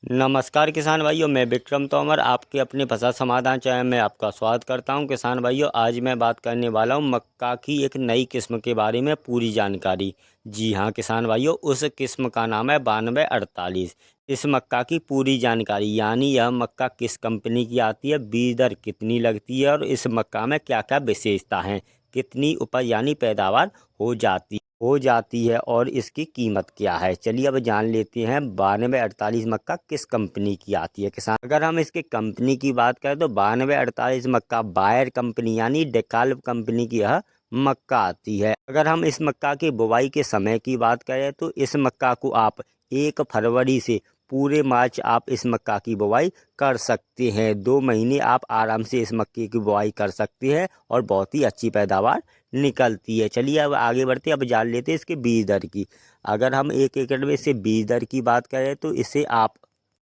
नमस्कार किसान भाइयों, मैं विक्रम तोमर आपके अपने फसल समाधान चैनल में आपका स्वागत करता हूं। किसान भाइयों, आज मैं बात करने वाला हूं मक्का की एक नई किस्म के बारे में पूरी जानकारी। जी हां किसान भाइयों, उस किस्म का नाम है 9248। इस मक्का की पूरी जानकारी यानी यह मक्का किस कंपनी की आती है, बीज दर कितनी लगती है और इस मक्का में क्या क्या विशेषता हैं, कितनी उपज यानी पैदावार हो जाती है और इसकी कीमत क्या है। चलिए अब जान लेते हैं 9248 मक्का किस कंपनी की आती है। किसान, अगर हम इसके कंपनी की बात करें तो 9248 मक्का बायर कंपनी यानी डेकाल्ब कंपनी की यह मक्का आती है। अगर हम इस मक्का की बुवाई के समय की बात करें तो इस मक्का को आप 1 फरवरी से पूरे मार्च आप इस मक्का की बुवाई कर सकते हैं। 2 महीने आप आराम से इस मक्के की बुवाई कर सकते हैं और बहुत ही अच्छी पैदावार निकलती है। चलिए अब आगे बढ़ते अब जान लेते हैं इसके बीज दर की। अगर हम 1 एकड़ में से बीज दर की बात करें तो इसे आप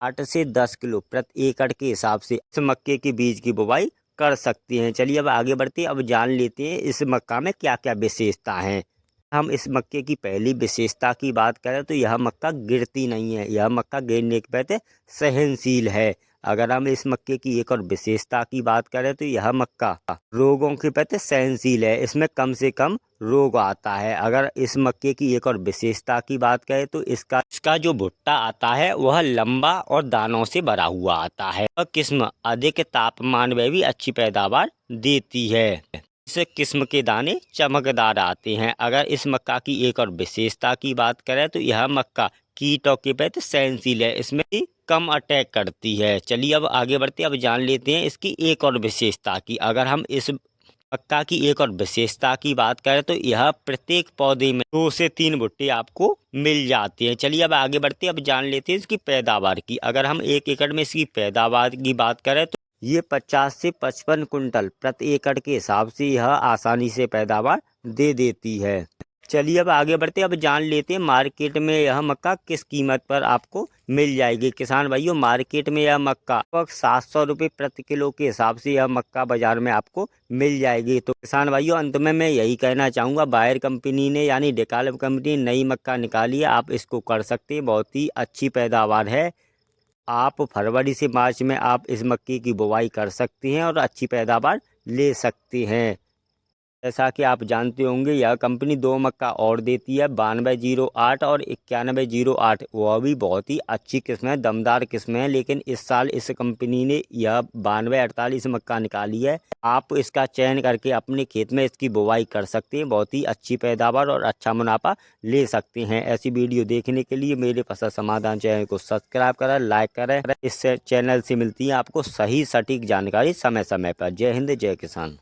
8 से 10 किलो प्रति एकड़ के हिसाब से इस मक्के के बीज की बुवाई कर सकते हैं। चलिए अब आगे बढ़ते अब जान लेते हैं इस मक्का में क्या क्या विशेषता हैं। हम इस मक्के की पहली विशेषता की बात करें तो यह मक्का गिरती नहीं है, यह मक्का गिरने के प्रति सहनशील है। अगर हम इस मक्के की एक और विशेषता की बात करें तो यह मक्का रोगों के प्रति सहनशील है, इसमें कम से कम रोग आता है। अगर इस मक्के की एक और विशेषता की बात करें तो इसका जो भुट्टा आता है वह लंबा और दानों से भरा हुआ आता है। यह किस्म अधिक तापमान में भी अच्छी पैदावार देती है। इस किस्म के दाने चमकदार आते हैं। अगर इस मक्का की एक और विशेषता की बात करें तो यह मक्का कीटों के प्रति सहनशील है, इसमें भी कम अटैक करती है। चलिए अब आगे बढ़ते अब जान लेते हैं इसकी एक और विशेषता की। अगर हम इस मक्का की एक और विशेषता की बात करें तो यह प्रत्येक पौधे में 2 से 3 भुट्टे आपको मिल जाते हैं। चलिए अब आगे बढ़ते अब जान लेते हैं इसकी पैदावार की। अगर हम 1 एकड़ में इसकी पैदावार की बात करें तो ये 50 से 55 कुंटल प्रति एकड़ के हिसाब से यह आसानी से पैदावार दे देती है। चलिए अब आगे बढ़ते अब जान लेते हैं मार्केट में यह मक्का किस कीमत पर आपको मिल जाएगी। किसान भाइयों, मार्केट में यह मक्का लगभग 700 रुपये प्रति किलो के हिसाब से यह मक्का बाजार में आपको मिल जाएगी। तो किसान भाइयों, अंत में मैं यही कहना चाहूँगा, बायर कंपनी ने यानी डेकाल्ब कंपनी ने नई मक्का निकाली है, आप इसको कर सकते हैं, बहुत ही अच्छी पैदावार है। आप फरवरी से मार्च में आप इस मक्के की बुवाई कर सकते हैं और अच्छी पैदावार ले सकते हैं। जैसा कि आप जानते होंगे यह कंपनी 2 मक्का और देती है, 9208 और 9108। वह भी बहुत ही अच्छी किस्म है, दमदार किस्म है। लेकिन इस साल इस कंपनी ने यह 9248 मक्का निकाली है। आप इसका चयन करके अपने खेत में इसकी बुवाई कर सकते हैं, बहुत ही अच्छी पैदावार और अच्छा मुनाफा ले सकते हैं। ऐसी वीडियो देखने के लिए मेरे फसल समाधान चैनल को सब्सक्राइब करें, लाइक करें। इस चैनल से मिलती है आपको सही सटीक जानकारी समय समय पर। जय हिंद, जय किसान।